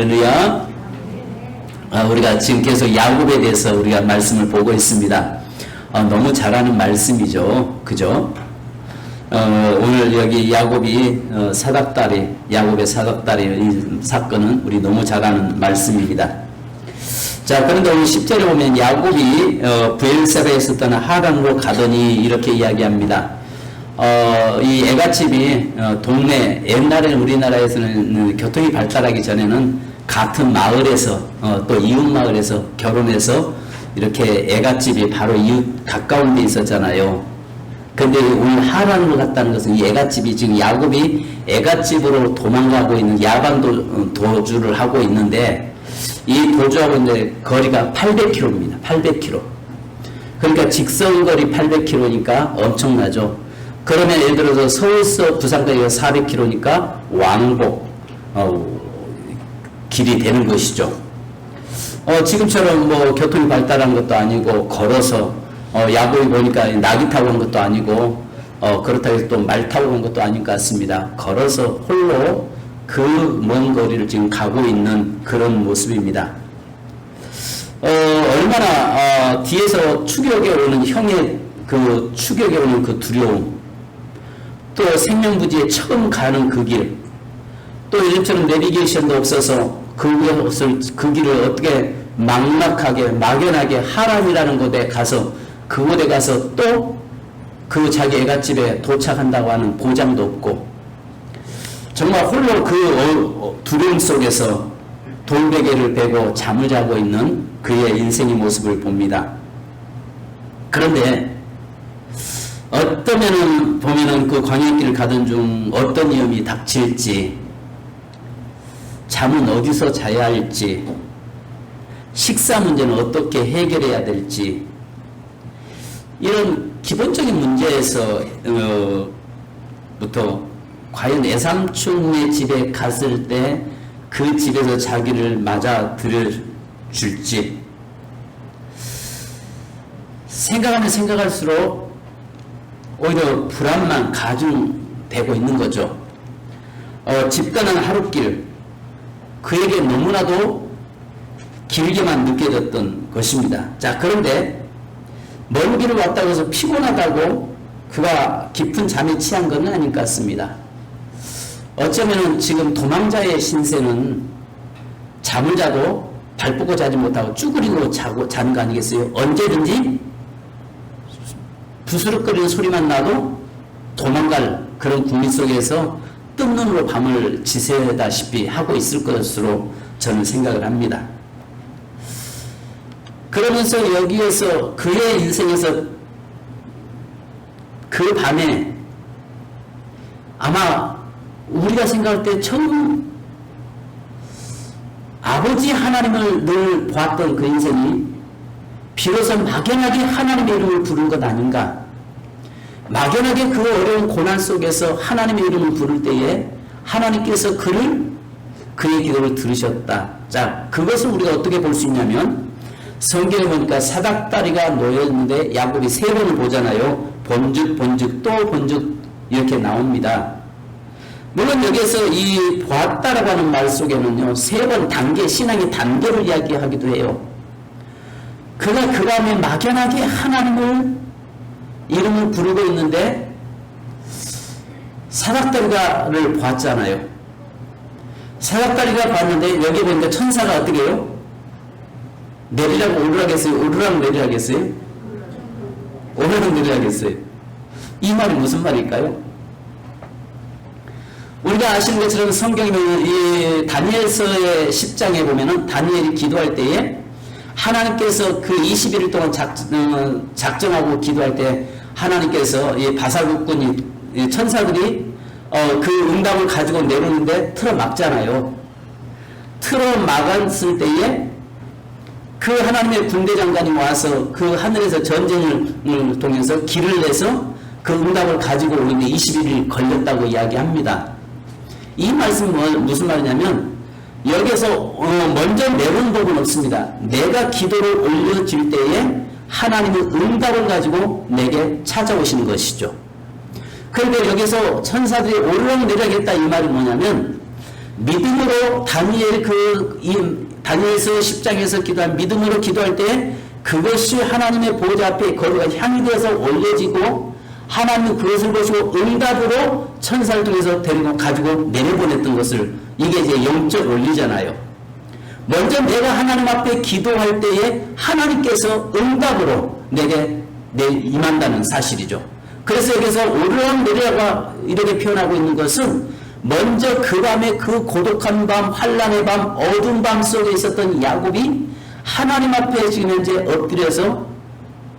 할렐루야. 우리가 지금 계속 야곱에 대해서 우리가 말씀을 보고 있습니다. 너무 잘하는 말씀이죠. 그죠? 오늘 여기 야곱이 야곱의 사닥다리 이 사건은 우리 너무 잘하는 말씀입니다. 자, 그런데 오늘 10절에 보면 야곱이 브엘세바에 있었던 하란으로 가더니 이렇게 이야기합니다. 이 애갓집이 동네, 옛날에는 우리나라에서는 교통이 발달하기 전에는 같은 마을에서 또 이웃 마을에서 결혼해서 이렇게 애갓집이 바로 이웃 가까운 데 있었잖아요. 근데 오늘 하란으로 갔다는 것은 이 애갓집이 지금 야곱이 애갓집으로 도망가고 있는 야반 도주를 하고 있는데 이 도주하고 있는데 거리가 800km입니다. 800km. 그러니까 직선거리 800km니까 엄청나죠. 그러면 예를 들어서 서울서 부산까지가 400km니까 왕복 길이 되는 것이죠. 지금처럼 뭐 교통이 발달한 것도 아니고 걸어서 야곱이 보니까 낙이 타고 온 것도 아니고 그렇다고 해서 또 말 타고 온 것도 아닌 것 같습니다. 걸어서 홀로 그 먼 거리를 지금 가고 있는 그런 모습입니다. 얼마나 뒤에서 추격에 오는 형의 그 추격에 오는 그 두려움, 또 생명부지에 처음 가는 그 길, 또 이전처럼 내비게이션도 없어서 그 길을 어떻게 막연하게 하란이라는 곳에 가서 그곳에 가서 또 그 자기 애갓집에 도착한다고 하는 보장도 없고 정말 홀로 그 두려움 속에서 돌베개를 베고 잠을 자고 있는 그의 인생의 모습을 봅니다. 그런데 보면은 그 광야길을 가던 중 어떤 위험이 닥칠지, 잠은 어디서 자야 할지, 식사 문제는 어떻게 해결해야 될지, 이런 기본적인 문제에서부터 과연 애삼촌의 집에 갔을 때 그 집에서 자기를 맞아 들여줄지 생각하면 생각할수록 오히려 불안만 가중되고 있는 거죠. 집 떠난 하룻길, 그에게 너무나도 길게만 느껴졌던 것입니다. 자, 그런데 먼 길을 왔다고 해서 피곤하다고 그가 깊은 잠에 취한 것은 아닌 것 같습니다. 어쩌면 지금 도망자의 신세는 잠을 자도 발 뻗고 자지 못하고 쭈그리고 자는 거 아니겠어요? 언제든지 부스럭거리는 소리만 나도 도망갈 그런 국민 속에서 뜬 눈으로 밤을 지새다시피 하고 있을 것으로 저는 생각을 합니다. 그러면서 여기에서 그의 인생에서 그 밤에 아마 우리가 생각할 때 처음 아버지 하나님을 늘 보았던 그 인생이 비로소 막연하게 하나님의 이름을 부른 것 아닌가. 막연하게 그 어려운 고난 속에서 하나님의 이름을 부를 때에 하나님께서 그의 기도를 들으셨다. 자, 그것을 우리가 어떻게 볼 수 있냐면 성경에 보니까 사닥다리가 놓여있는데 야곱이 3번을 보잖아요. 본즉 또 본즉 이렇게 나옵니다. 물론 여기에서 이 보았다라고 하는 말 속에는요 3번 신앙의 단계를 이야기하기도 해요. 그가 그 밤에 막연하게 하나님을 이름을 부르고 있는데 사닥다리를 보았잖아요. 사닥다리가 봤는데 여기 보니까 천사가 어떻게 해요? 내리라고 오르라겠어요? 오르라고 내리라겠어요? 오르라고 내리라겠어요? 이 말이 무슨 말일까요? 우리가 아시는 것처럼 성경에 이 다니엘서의 10장에 보면은 다니엘이 기도할 때에 하나님께서 그 21일 동안 작정하고 기도할 때 하나님께서 이 바사국군이 천사들이 그 응답을 가지고 내려오는데 틀어 막잖아요. 틀어 막았을 때에 그 하나님의 군대 장관이 와서 그 하늘에서 전쟁을 통해서 길을 내서 그 응답을 가지고 오는데 21일 걸렸다고 이야기합니다. 이 말씀은 무슨 말이냐면 여기서 먼저 내려온 법은 없습니다. 내가 기도를 올려질 때에 하나님은 응답을 가지고 내게 찾아오시는 것이죠. 그런데 여기서 천사들이 오르락 내리락 했다 이 말이 뭐냐면 믿음으로 다니엘서 10장에서 기도한 믿음으로 기도할 때 그것이 하나님의 보좌 앞에 거루가 향이 되어서 올려지고 하나님은 그것을 보시고 응답으로 천사를 통해서 데리고 가지고 내려보냈던 것을 이게 이제 영적 원리잖아요. 먼저 내가 하나님 앞에 기도할 때에 하나님께서 응답으로 내게 임한다는 사실이죠. 그래서 여기서 오르락 내리락 이렇게 표현하고 있는 것은 먼저 그 밤에 그 고독한 밤, 환란의 밤, 어두운 밤 속에 있었던 야곱이 하나님 앞에 지금 현재 엎드려서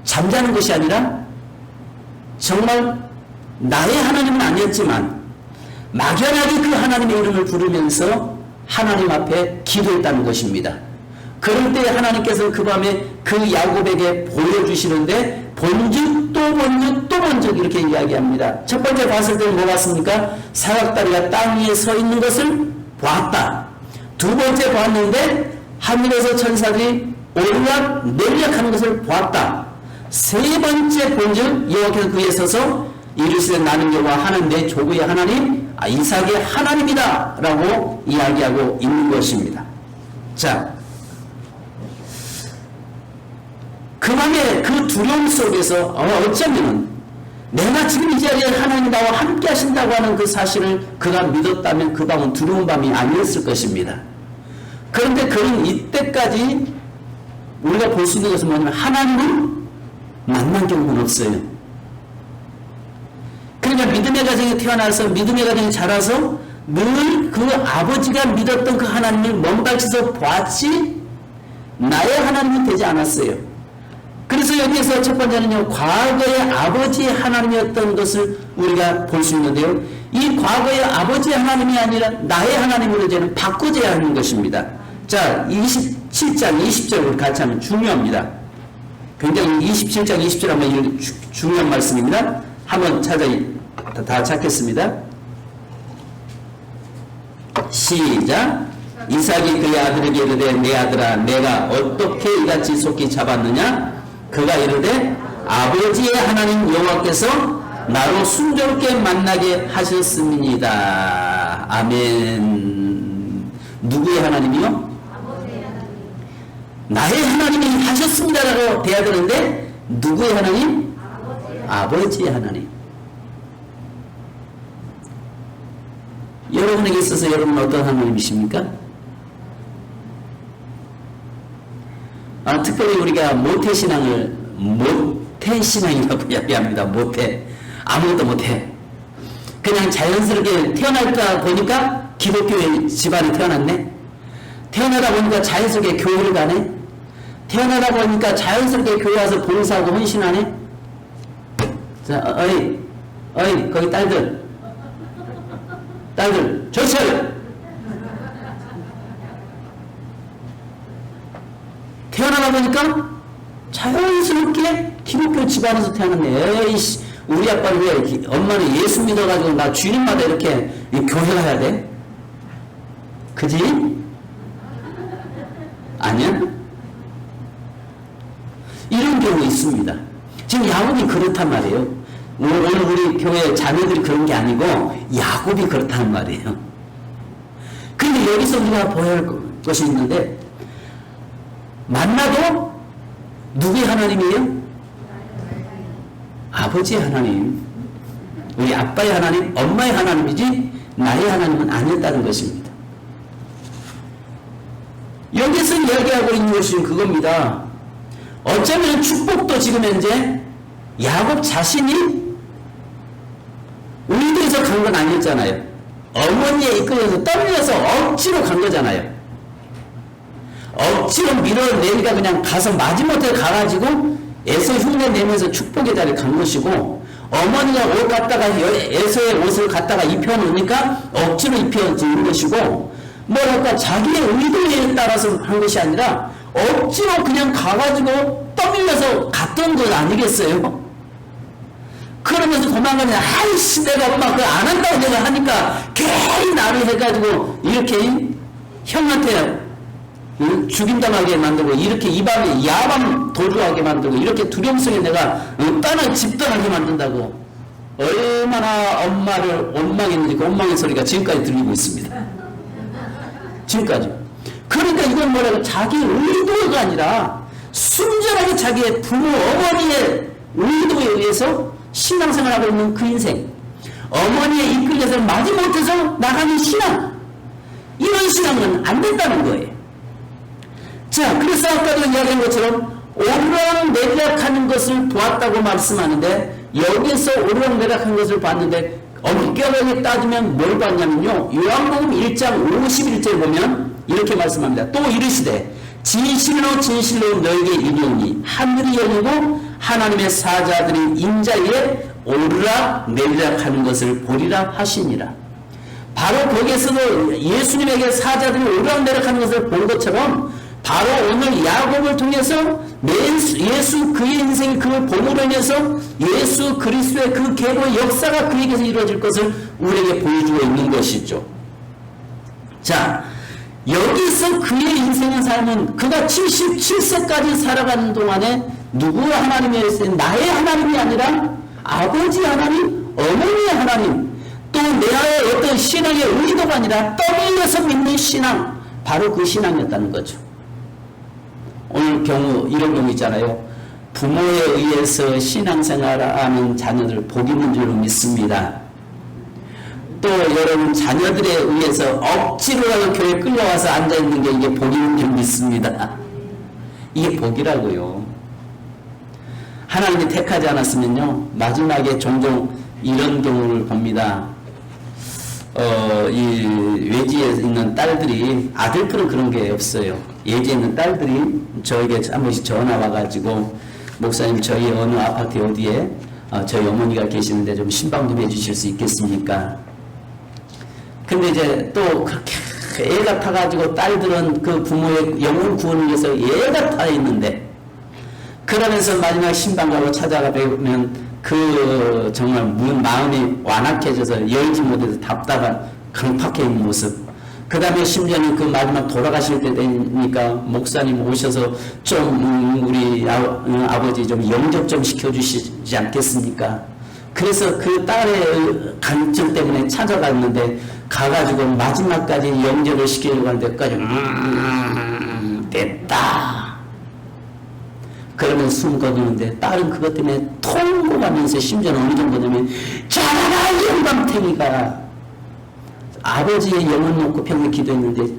잠자는 것이 아니라 정말 나의 하나님은 아니었지만 막연하게 그 하나님의 이름을 부르면서 하나님 앞에 기도했다는 것입니다. 그럴 때 하나님께서는 그 밤에 그 야곱에게 보여주시는데 본즉 또 본즉 또 본즉 이렇게 이야기합니다. 첫 번째 봤을 때는 뭐 봤습니까? 사각다리가 땅 위에 서 있는 것을 보았다. 두 번째 봤는데 하늘에서 천사들이 오르락 내리락 하는 것을 보았다. 세 번째 본즉 여호와께서 그 위에 서서 이르시되 나는 여호와 하나님 내 조국의 하나님 이삭의 하나님이다 라고 이야기하고 있는 것입니다. 자, 그 밤에 그 두려움 속에서 어쩌면 내가 지금 이 자리에 하나님 나와 함께 하신다고 하는 그 사실을 그가 믿었다면 그 밤은 두려운 밤이 아니었을 것입니다. 그런데 그는 이때까지 우리가 볼 수 있는 것은 뭐냐면 하나님은 만난 경우는 없어요. 그러니까 믿음의 가정에 태어나서 믿음의 가정에 자라서 늘 그 아버지가 믿었던 그 하나님을 먼발치서 보았지 나의 하나님은 되지 않았어요. 그래서 여기에서 첫 번째는요, 과거의 아버지의 하나님이었던 것을 우리가 볼 수 있는데요. 이 과거의 아버지의 하나님이 아니라 나의 하나님으로 이제는 바꿔줘야 하는 것입니다. 자, 27장 20절을 같이 하면 중요합니다. 굉장히 27장 20절 한번 중요한 말씀입니다. 한번 다 찾겠습니다. 시작. 이삭이 그의 아들에게 이르되 내 아들아 내가 어떻게 이같이 속히 잡았느냐? 그가 이르되 아버지의 하나님 여호와께서 나로 순조롭게 만나게 하셨습니다. 아멘. 누구의 하나님이요? 나의 하나님이 하셨습니다라고 돼야 되는데 누구의 하나님? 아버지의 하나님. 여러분에게 있어서 여러분은 어떤 하나님이십니까? 특별히 우리가 모태신앙이라고 이야기합니다. 모태. 아무것도 못해. 그냥 자연스럽게 태어날까 보니까 기독교의 집안에 태어났네. 태어나다 보니까 자연스럽게 교회를 가네. 태어나다 보니까 자연스럽게 교회 와서 봉사하고 헌신하네. 자, 어이, 거기 딸들, 조철! 태어나다 보니까 자연스럽게 기독교 집안에서 태어났네. 에이씨, 우리 아빠는 왜, 엄마는 예수 믿어가지고 나 주님마다 이렇게 교회 가야 돼? 그지? 아니야? 이런 경우 있습니다. 지금 야곱이 그렇단 말이에요. 오늘 우리 교회 자녀들이 그런 게 아니고 야곱이 그렇단 말이에요. 그런데 여기서 우리가 보여야 할 것이 있는데 만나도 누구의 하나님이에요? 아버지의 하나님. 우리 아빠의 하나님, 엄마의 하나님이지 나의 하나님은 아니었다는 것입니다. 여기서 이야기하고 있는 것이 그겁니다. 어쩌면 축복도 지금 현재 야곱 자신이 의도해서 간 건 아니었잖아요. 어머니에 이끌려서 떨려서 억지로 간 거잖아요. 억지로 밀어내니까 그냥 가서 마지못해 가가지고 애서 흉내 내면서 축복의 자리에 간 것이고, 어머니가 옷 갖다가 애서의 옷을 갖다가 입혀놓으니까 억지로 입혀진 것이고, 뭐랄까 자기의 의도에 따라서 한 것이 아니라 억지로 그냥 가가지고 떠밀려서 갔던 것 아니겠어요? 그러면서 도망가면 아이씨 내가 엄마 그거 안 한다고 내가 하니까 괜히 나를 해가지고 이렇게 형한테 죽임당하게 만들고 이렇게 이 밤에 야밤 도주하게 만들고 이렇게 두려움 속에 내가 땅을 집단하게 만든다고 얼마나 엄마를 원망했는지 그 원망의 소리가 지금까지 들리고 있습니다. 지금까지. 그러니까 이건 뭐라고 자기 의도가 아니라 순전하게 자기의 부모 어머니의 의도에 의해서 신앙생활하고 있는 그 인생, 어머니의 이끌려서 마지못해서 나가는 신앙, 이런 신앙은 안 된다는 거예요. 자, 그래서 아까도 이야기한 것처럼 오르락내리락하는 것을 보았다고 말씀하는데, 여기서 오르락내리락한 것을 봤는데 엄격하게 따지면 뭘 봤냐면요, 요한복음 1장 51절에 보면 이렇게 말씀합니다. 또 이르시되 진실로 진실로 너에게 이르노니 하늘이 열리고 하나님의 사자들이 인자에 오르락내리락하는 것을 보리라 하시니라. 바로 거기에서도 예수님에게 사자들이 오르락내리락하는 것을 본 것처럼 바로 오늘 야곱을 통해서 예수 그의 인생의 그 복으로 인해서 예수 그리스도의 그 계보의 역사가 그에게서 이루어질 것을 우리에게 보여주고 있는 것이죠. 자, 여기서 그의 인생의 삶은 그가 77세까지 살아가는 동안에 누구 하나님이었어요? 나의 하나님이 아니라 아버지 하나님, 어머니의 하나님, 또 내 어떤 신앙의 의도가 아니라 떠밀려서 믿는 신앙, 바로 그 신앙이었다는 거죠. 오늘 경우 이런 경우 있잖아요. 부모에 의해서 신앙생활하는 자녀들 복 있는 줄로 믿습니다. 또 여러분 자녀들에 의해서 억지로라도 교회에 끌려와서 앉아있는 게 이게 복 있는 줄 믿습니다. 이게 복이라고요. 하나님이 택하지 않았으면요, 마지막에 종종 이런 경우를 봅니다. 이 외지에 있는 딸들이, 아들들은 그런 게 없어요. 외지에 있는 딸들이 저에게 한 번씩 전화 와가지고, 목사님 저희 어느 아파트 어디에 저희 어머니가 계시는데 좀 신방 좀 해주실 수 있겠습니까? 근데 이제 또 그렇게 애가 타가지고 딸들은 그 부모의 영혼 구원을 위해서 애가 타 있는데, 그러면서 마지막 신방 가고 찾아가 보면 그 정말 마음이 완악해져서 열지 못해서 답답한 강팍해 있는 모습. 그 다음에 심지어는 그 마지막 돌아가실 때 되니까 목사님 오셔서 좀 우리 아버지 좀 영접 좀 시켜주시지 않겠습니까? 그래서 그 딸의 간증 때문에 찾아갔는데, 가가지고 마지막까지 영접을 시키려고 하는 데까지 됐다. 그러면 숨 거두는데 딸은 그것 때문에 통곡하면서, 심지어는 어느 정도냐면 자라라 영감탱이가, 아버지의 영혼 놓고 평생 기도했는데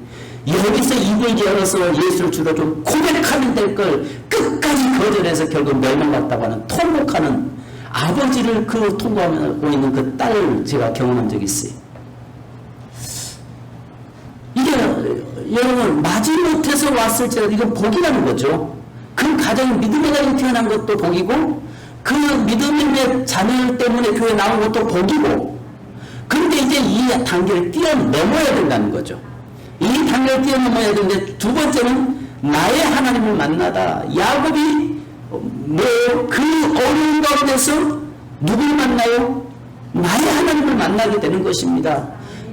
여기서 입을 열어서 예수를 주로 좀 고백하면 될 걸 끝까지 거절해서 결국 멸망받다고 하는, 통곡하는 아버지를 그 통곡하고 있는 그 딸을 제가 경험한 적이 있어요. 이게 여러분 마지못해서 왔을지라도 이건 복이라는 거죠. 그 가정이 믿음의 가정이 태어난 것도 복이고, 그 믿음의 자녀 때문에 교회에 나온 것도 복이고, 그런데 이제 이 단계를 뛰어넘어야 된다는 거죠. 이 단계를 뛰어넘어야 되는데, 두 번째는 나의 하나님을 만나다. 야곱이 그 어려운 가운데서 누구를 만나요? 나의 하나님을 만나게 되는 것입니다.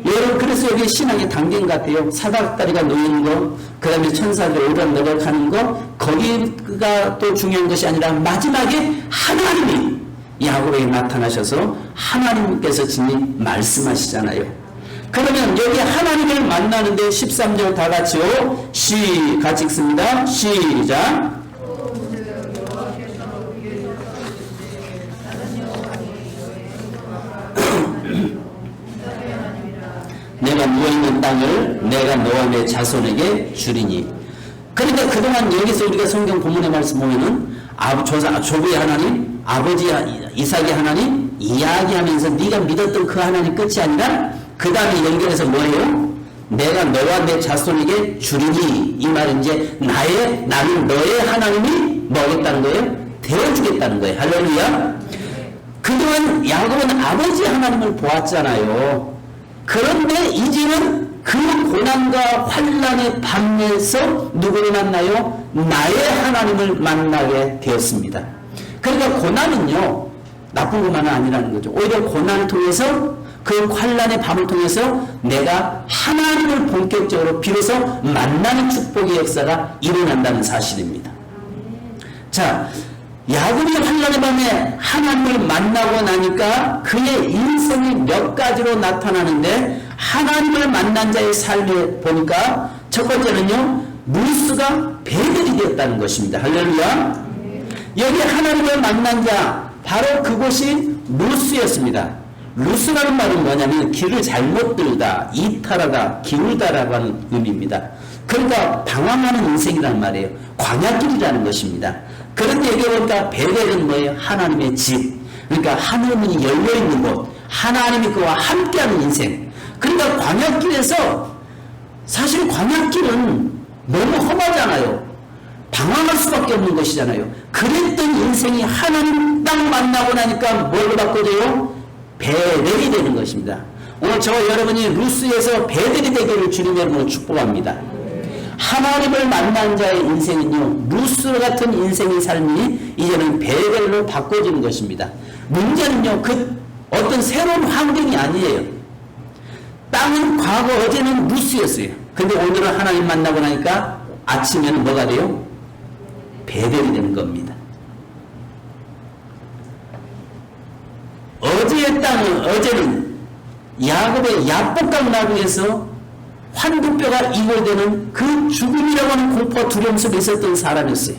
여러분, 그래서 여기 신앙의 단계인 것 같아요. 사닥다리가 놓이는 거, 그 다음에 천사들이 오락내락하는 거, 거기가 또 중요한 것이 아니라 마지막에 하나님이 야곱에게 나타나셔서 하나님께서 진히 말씀하시잖아요. 그러면 여기 하나님을 만나는데 13절 다 같이요. 같이 읽습니다. 시작. 내가 누워있는 땅을 내가 너와 내 자손에게 주리니. 그러니까 그동안 여기서 우리가 성경 본문의 말씀 보면은 조부의 하나님, 아버지 이삭의 하나님 이야기하면서 네가 믿었던 그 하나님 끝이 아니라 그 다음에 연결해서 뭐예요? 내가 너와 내 자손에게 주리니. 이 말은 이제 나는 너의 하나님이 뭐겠다는 거예요? 되어주겠다는 거예요. 할렐루야. 그동안 야곱은 아버지 하나님을 보았잖아요. 그런데 이제는 그 고난과 환난의 밤에서 누구를 만나요? 나의 하나님을 만나게 되었습니다. 그러니까 고난은요, 나쁜 것만은 아니라는 거죠. 오히려 고난을 통해서, 그 환난의 밤을 통해서 내가 하나님을 본격적으로 비로소 만나는 축복의 역사가 일어난다는 사실입니다. 자, 야곱이 환난의 밤에 하나님을 만나고 나니까 그의 인생이 몇 가지로 나타나는데, 하나님을 만난 자의 삶에 보니까 첫 번째는요, 루스가 베델이 되었다는 것입니다. 할렐루야. 여기 하나님을 만난 자, 바로 그곳이 루스였습니다. 루스라는 말은 뭐냐면 길을 잘못 들다, 이탈하다, 기울다라고 하는 의미입니다. 그러니까 방황하는 인생이라는 말이에요. 광야길이라는 것입니다. 그런데 여기 보니까 베델은 뭐예요? 하나님의 집. 그러니까 하늘문이 열려있는 곳, 하나님이 그와 함께하는 인생. 그러니까 광야길에서, 사실 광야길은 너무 험하잖아요. 방황할 수밖에 없는 것이잖아요. 그랬던 인생이 하나님 딱 만나고 나니까 뭘로 바꿔져요? 베델이 되는 것입니다. 오늘 저와 여러분이 루스에서 베델이 되기를 주님 여러분을 축복합니다. 하나님을 만난 자의 인생은요, 루스 같은 인생의 삶이 이제는 베델로 바꿔지는 것입니다. 문제는요, 그 어떤 새로운 환경이 아니에요. 땅은 과거 어제는 루스였어요. 근데 오늘은 하나님 만나고 나니까 아침에는 뭐가 돼요? 베델이 되는 겁니다. 어제의 땅은, 어제는 야곱의 야복강 나무에서 환두뼈가 이골되는 그 죽음이라고 하는 공포와 두려움 속에 있었던 사람이었어요.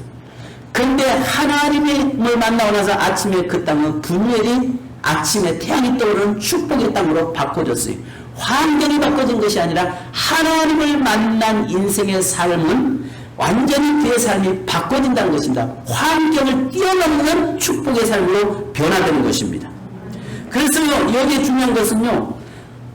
그런데 하나님을 만나고 나서 아침에 그 땅은 분열이 아침에 태양이 떠오르는 축복의 땅으로 바꿔졌어요. 환경이 바꿔진 것이 아니라 하나님을 만난 인생의 삶은 완전히 그의 삶이 바꿔진다는 것입니다. 환경을 뛰어넘는 축복의 삶으로 변화되는 것입니다. 그래서 여기에 중요한 것은요,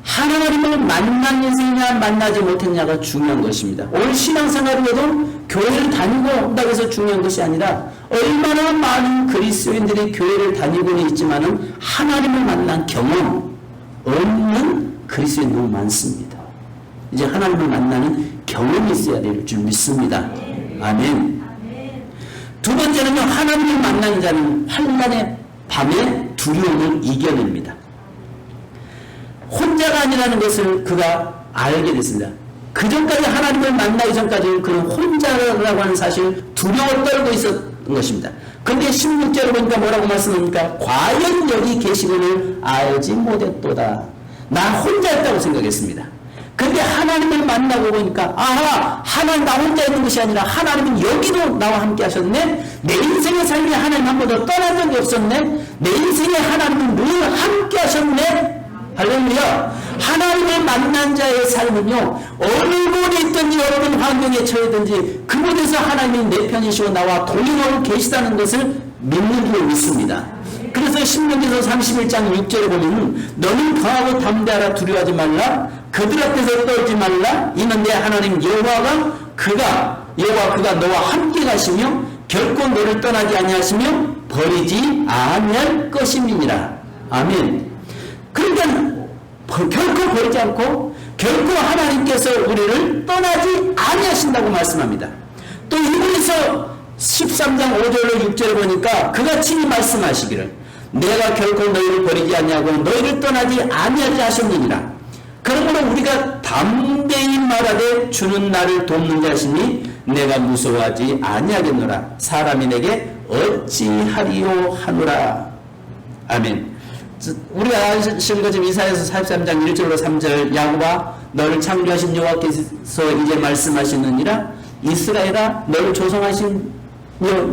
하나님을 만난 인생이냐 만나지 못했냐가 중요한 것입니다. 오늘 신앙생활에도 교회를 다니고 온다고 해서 중요한 것이 아니라 얼마나 많은 그리스도인들이 교회를 다니고는 있지만은 하나님을 만난 경험 없는 그리스도인이 너무 많습니다. 이제 하나님을 만나는 경험이 있어야 될 줄 믿습니다. 아멘. 두 번째는요, 하나님을 만난 자는 환난의 밤에 두려움을 이겨냅니다. 혼자가 아니라는 것을 그가 알게 됐습니다. 그 전까지 하나님을 만나기 전까지는 그는 혼자라고 하는 사실 두려움을 떨고 있었던 것입니다. 그런데 16절을 보니까 뭐라고 말씀합니까? 과연 여기 계시기를 알지 못했도다. 나 혼자였다고 생각했습니다. 그런데 하나님을 만나고 보니까 아하, 하나님 나 혼자 있는 것이 아니라 하나님은 여기도 나와 함께 하셨네. 내 인생의 삶에 하나님 한 번도 떠난 적이 없었네. 내 인생에 하나님은 늘 함께 하셨네. 할렐루야. 하나님을 만난 자의 삶은요, 어느 곳에 있든지 어떤 환경에 처해든지 그곳에서 하나님이 내 편이시고 나와 동행하고 계시다는 것을 믿는 줄 믿습니다. 그래서 신명기서 31장 6절에 보면 너는 강하고 담대하라, 두려워하지 말라, 그들 앞에서 떨지 말라, 이는 내 하나님 여호와가 그가 너와 함께 가시며 결코 너를 떠나지 아니하시며 버리지 아니할 것임이니라. 아멘. 그러니까 결코 버리지 않고 결코 하나님께서 우리를 떠나지 아니하신다고 말씀합니다. 또 이분에서 13장 5절로 6절에 보니까 그가 친히 말씀하시기를 내가 결코 너희를 버리지 아니하고 너희를 떠나지 아니하지 하셨느니라. 그러므로 우리가 담대히 말하되 주는 나를 돕는 자시니 내가 무서워하지 아니하겠노라. 사람이 내게 어찌하리요 하노라. 아멘. 우리가 아시는 것처럼 이사야서 43장 1절로 3절 야곱아 너를 창조하신 여호와께서 이제 말씀하시느니라. 이스라엘아 너를 조성하신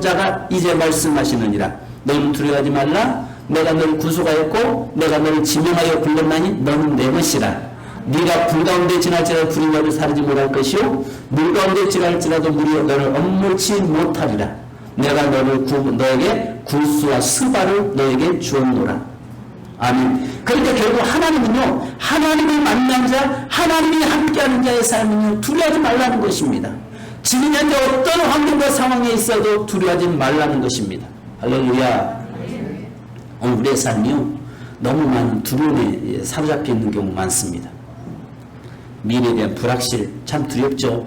자가 이제 말씀하시느니라. 너는 두려워하지 말라. 내가 너를 구속하였고 내가 너를 지명하여 불렀나니 너는 내 것이라. 네가 불 가운데 지날지라도 불이 너를 사르지 못할 것이요 물 가운데 지날지라도 물이 너를 엄물치 못하리라. 내가 너에게 굴수와 스바를 너에게 주었노라. 아멘. 그러니까 결국 하나님은요, 하나님을 만난 자, 하나님이 함께하는 자의 삶은요, 두려워하지 말라는 것입니다. 지금 현재 어떤 환경과 상황에 있어도 두려워하지 말라는 것입니다. 할렐루야. 오늘 우리의 삶이요, 너무 많은 두려움에 사로잡혀 있는 경우 많습니다. 미래에 대한 불확실, 참 두렵죠.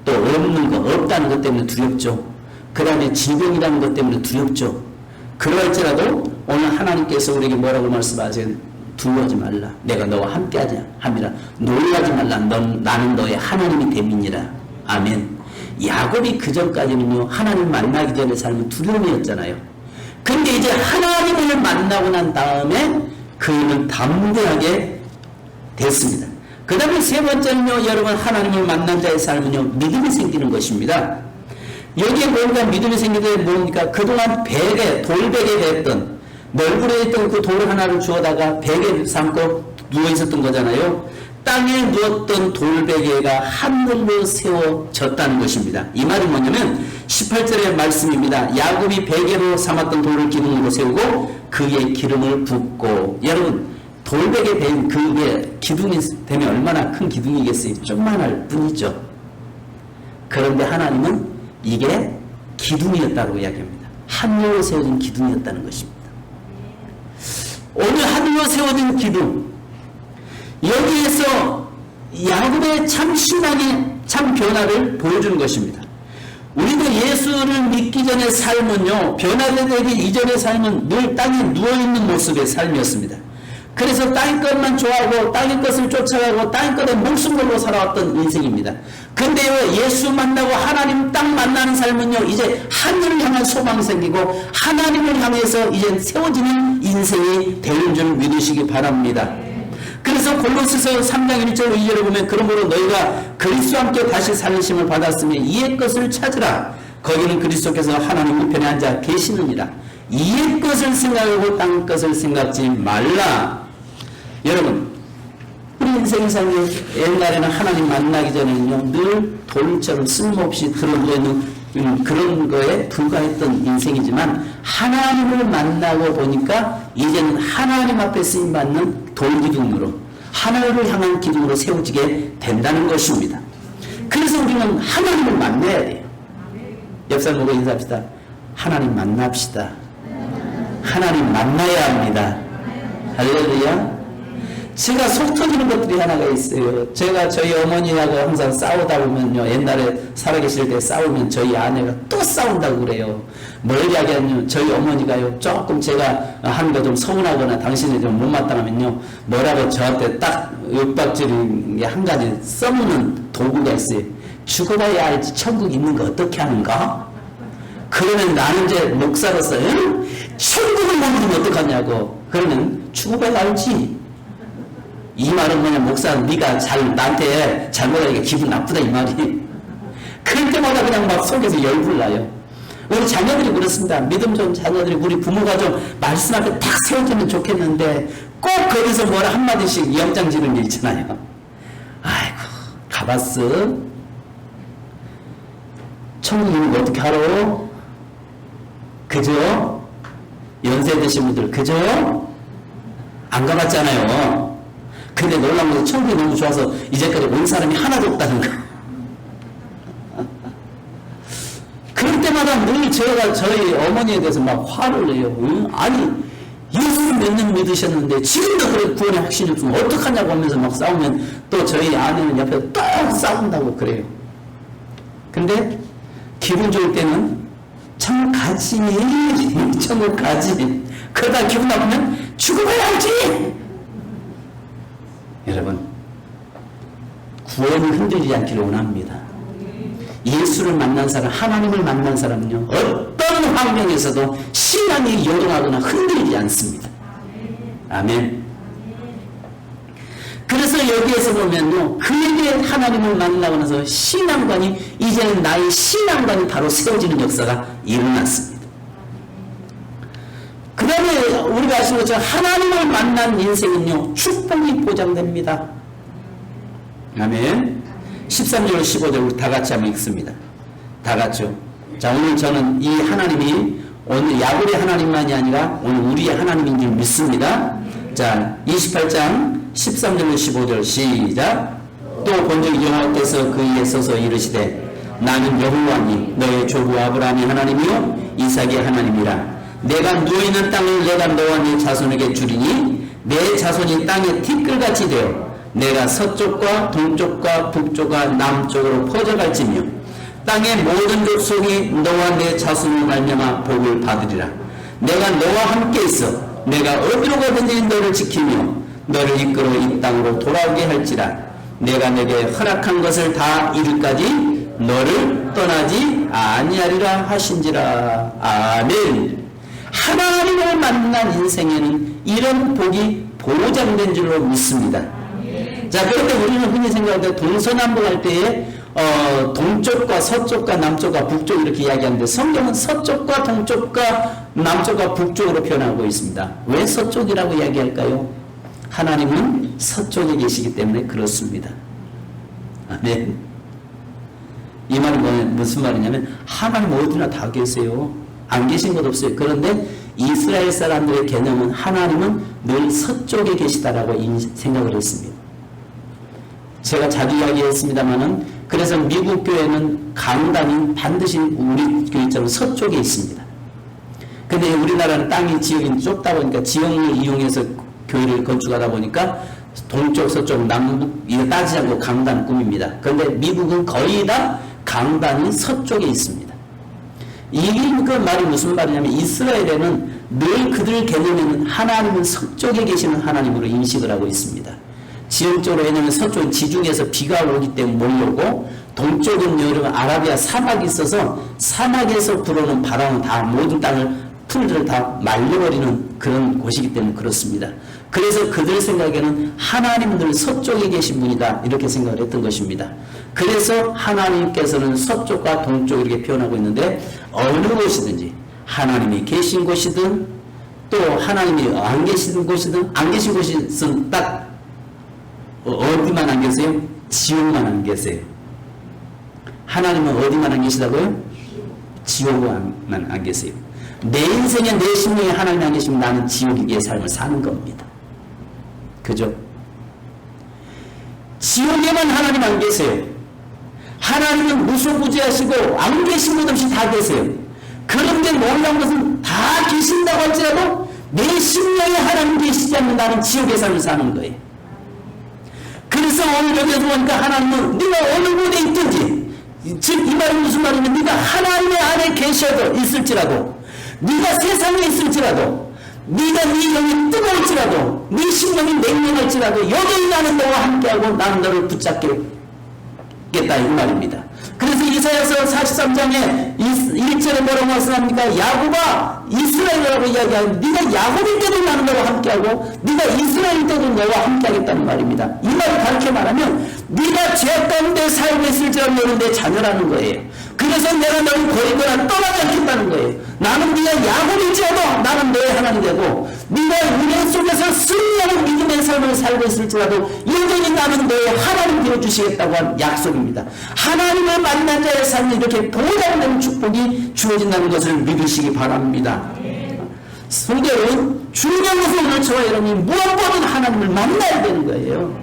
또 없는 거, 없다는 것 때문에 두렵죠. 그 다음에 질병이라는 것 때문에 두렵죠. 그러할지라도 오늘 하나님께서 우리에게 뭐라고 말씀하세요? 두려워하지 말라. 내가 너와 함께하지 함이라. 놀라지 말라. 나는 너의 하나님이 됨이니라. 아멘. 야곱이 그 전까지는요, 하나님 만나기 전에 삶은 두려움이었잖아요. 근데 이제 하나님을 만나고 난 다음에 그는 담대하게 됐습니다. 그 다음에 세 번째는요, 여러분, 하나님을 만난 자의 삶은요, 믿음이 생기는 것입니다. 여기에 뭔가 믿음이 생기는 게 뭡니까? 그동안 돌베개 됐던, 널브러져 있던 그 돌 하나를 주워다가 베개 삼고 누워있었던 거잖아요. 땅에 누웠던 돌베개가 하늘로 세워졌다는 것입니다. 이 말이 뭐냐면 18절의 말씀입니다. 야곱이 베개로 삼았던 돌을 기둥으로 세우고 그의 기름을 붓고, 여러분, 돌베개 된 그게 기둥이 되면 얼마나 큰 기둥이겠어요? 조그만할 뿐이죠. 그런데 하나님은 이게 기둥이었다고 이야기합니다. 하늘로 세워진 기둥이었다는 것입니다. 오늘 하늘로 세워진 기둥, 여기에서 야곱의 참 신앙의 참 변화를 보여주는 것입니다. 우리도 예수를 믿기 전의 삶은요, 변화되기 이전의 삶은 늘 땅에 누워있는 모습의 삶이었습니다. 그래서 땅의 것만 좋아하고 땅의 것을 쫓아가고 땅의 것에 목숨 걸고 살아왔던 인생입니다. 근데요, 예수 만나고 하나님 딱 만나는 삶은요, 이제 하늘을 향한 소망이 생기고 하나님을 향해서 이제 세워지는 인생이 되는 줄 믿으시기 바랍니다. 그래서 골로새서 3장 1절 2절에 보면, 그러므로 너희가 그리스도와 함께 다시 살리심을 받았으며 이의 것을 찾으라. 거기는 그리스도께서 하나님 우편에 앉아 계시느니라. 이의 것을 생각하고 땅 것을 생각지 말라. 여러분, 우리 인생상에 옛날에는 하나님 만나기 전에는요, 늘 돌처럼 쓸모없이 들어누워있는 그런 거에 불과했던 인생이지만, 하나님을 만나고 보니까 이제는 하나님 앞에 쓰임받는 돌기둥으로, 하늘을 향한 기둥으로 세워지게 된다는 것입니다. 그래서 우리는 하나님을 만나야 돼요. 옆 사람 보고 인사합시다. 하나님 만납시다. 하나님 만나야 합니다. 할렐루야. 제가 속 터지는 것들이 하나가 있어요. 제가 저희 어머니하고 항상 싸우다 보면요, 옛날에 살아계실 때 싸우면 저희 아내가 또 싸운다고 그래요. 뭘 이야기하냐면, 저희 어머니가요, 조금 제가 하는 거 좀 서운하거나 당신이 좀 못마땅하면요, 뭐라고 저한테 딱 윽박지르는 게 한 가지 써먹는 도구가 있어요. 죽어봐야 알지 천국 있는 거 어떻게 하는가? 그러면 나는 이제 목사로서 천국을 모르면 어떡하냐고. 그러면 죽어봐야 알지. 이 말은 뭐냐, 목사 네가 나한테 잘못하니까 기분 나쁘다 이 말이. 그럴 때마다 그냥 막 속에서 열불 나요. 우리 자녀들이 그렇습니다. 믿음 좋은 자녀들이, 우리 부모가 좀 말씀 앞에 딱 세워주면 좋겠는데 꼭 거기서 뭐라 한마디씩 영장 지는 게 있잖아요. 아이고, 가봤어? 천국 있는 거 어떻게 알아? 그죠? 연세 드신 분들 그죠? 안 가봤잖아요. 근데 놀라운 것은 천국이 너무 좋아서 이제까지 온 사람이 하나도 없다는 거. 그럴 때마다 늘 제가 저희 어머니에 대해서 막 화를 내요. 응? 아니, 예수를 몇 년 믿으셨는데 지금도 그래 구원의 확신이 없으면 어떡하냐고 하면서 막 싸우면 또 저희 아내는 옆에 또 싸운다고 그래요. 근데 기분 좋을 때는 참 가지, 천국 가지. 그러다 기분 나쁘면 죽어봐야 알지. 여러분, 구원을 흔들리지 않기를 원합니다. 예수를 만난 사람, 하나님을 만난 사람은요, 어떤 환경에서도 신앙이 요동하거나 흔들리지 않습니다. 아멘. 그래서 여기에서 보면요, 그에게 하나님을 만나고 나서 신앙관이, 이제는 나의 신앙관이 바로 세워지는 역사가 일어났습니다. 그 다음에 우리가 아시는 것처럼 하나님을 만난 인생은요, 축복이 보장됩니다. 아멘. 13절 15절 우리 다 같이 한번 읽습니다. 다 같이요. 자, 오늘 저는 이 하나님이 오늘 야곱의 하나님만이 아니라 오늘 우리의 하나님인 줄 믿습니다. 자, 28장 13절 15절 시작. 또 본적 여호와께서 그에게 서서 이르시되 나는 여호와니 너의 조부 아브라함의 하나님이요 이삭의 하나님이라. 내가 누워있는 땅을 내가 너와 네 자손에게 주리니 내 자손이 땅의 티끌같이 되어 내가 서쪽과 동쪽과 북쪽과 남쪽으로 퍼져갈지며 땅의 모든 족속이 너와 내 자손을 말미암아 복을 받으리라. 내가 너와 함께 있어 내가 어디로 가든지 너를 지키며 너를 이끌어 이 땅으로 돌아오게 할지라. 내가 내게 허락한 것을 다 이룰까지 너를 떠나지 아니하리라 하신지라. 아멘. 하나님을 만난 인생에는 이런 복이 보장된 줄로 믿습니다. 자, 그런데 우리는 흔히 생각할 때 동서남북 할 때에 동쪽과 서쪽과 남쪽과 북쪽 이렇게 이야기하는데 성경은 서쪽과 동쪽과 남쪽과 북쪽으로 표현하고 있습니다. 왜 서쪽이라고 이야기할까요? 하나님은 서쪽에 계시기 때문에 그렇습니다. 아멘. 이 말이 무슨 말이냐면 하나님 어디나 다 계세요. 안 계신 것 없어요. 그런데 이스라엘 사람들의 개념은 하나님은 늘 서쪽에 계시다라고 생각을 했습니다. 제가 자주 이야기했습니다만은 그래서 미국 교회는 강단이 반드시 우리 교회처럼 서쪽에 있습니다. 근데 우리나라는 땅이 지역이 좁다 보니까 지역을 이용해서 교회를 건축하다 보니까 동쪽, 서쪽, 남북 이거 따지지 않고 강단 꿈입니다. 그런데 미국은 거의 다 강단이 서쪽에 있습니다. 이게 그 말이 무슨 말이냐면 이스라엘에는 늘 그들 개념에는 하나님은 서쪽에 계시는 하나님으로 인식을 하고 있습니다. 지형적으로 왜냐하면 서쪽은 지중해에서 비가 오기 때문에 몰려오고 동쪽은 여러분 아라비아 사막이 있어서 사막에서 불어오는 바람은 다 모든 풀들을 다 말려버리는 그런 곳이기 때문에 그렇습니다. 그래서 그들 생각에는 하나님은 늘 서쪽에 계신 분이다 이렇게 생각을 했던 것입니다. 그래서 하나님께서는 서쪽과 동쪽 이렇게 표현하고 있는데 어느 곳이든지 하나님이 계신 곳이든 또 하나님이 안 계신 곳이든 안 계신 곳은 딱 어디만 안 계세요? 지옥만 안 계세요. 하나님은 어디만 안 계시다고요? 지옥만 안 계세요. 내 인생에 내 심령에 하나님이 안 계시면 나는 지옥의 삶을 사는 겁니다. 그죠? 지옥에만 하나님 안 계세요. 하나님은 무소부지하시고 안 계신 것 없이 다 계세요. 그런데 놀라운 것은 다 계신다고 할지라도 내 심령에 하나님 계시지 않는 나는 지옥의 삶을 사는 거예요. 그래서 오늘 여기서 보니까 하나님은 네가 어느 곳에 있든지 즉 이 말은 무슨 말이냐면 네가 하나님의 안에 계셔도 있을지라도 네가 세상에 있을지라도 네가 네 영이 뜨거울지라도 네 심령이 냉랭할지라도 여전히 나는 너와 함께하고 나는 너를 붙잡겠다 이 말입니다. 그래서 이사야서 43장에 1절에 뭐라고 말씀합니까? 야곱아 이스라엘이라고 이야기하는 네가 야곱일 때도 나는 너와 함께하고 네가 이스라엘 때도 너와 함께하겠다는 말입니다. 이 말을 가르쳐 말하면 네가 죄 가운데 살고 있을지라도 너는 내 자녀라는 거예요. 그래서 내가 너를 버리거나 떠나지 않겠다는 거예요. 나는 네가 야곱일지라도 나는 너의 하나님 되고 네가 은혜 속에서 승리하는 믿음의 삶을 살고 있을지라도 여전히 나는 너의 하나님 되어주시겠다고 한 약속입니다. 하나님을 만난 자의 삶이 이렇게 보장되는 축복이 주어진다는 것을 믿으시기 바랍니다. 성경은 중요한 것은 오늘 저와 여러분이 무엇보다 하나님을 만나야 되는 거예요.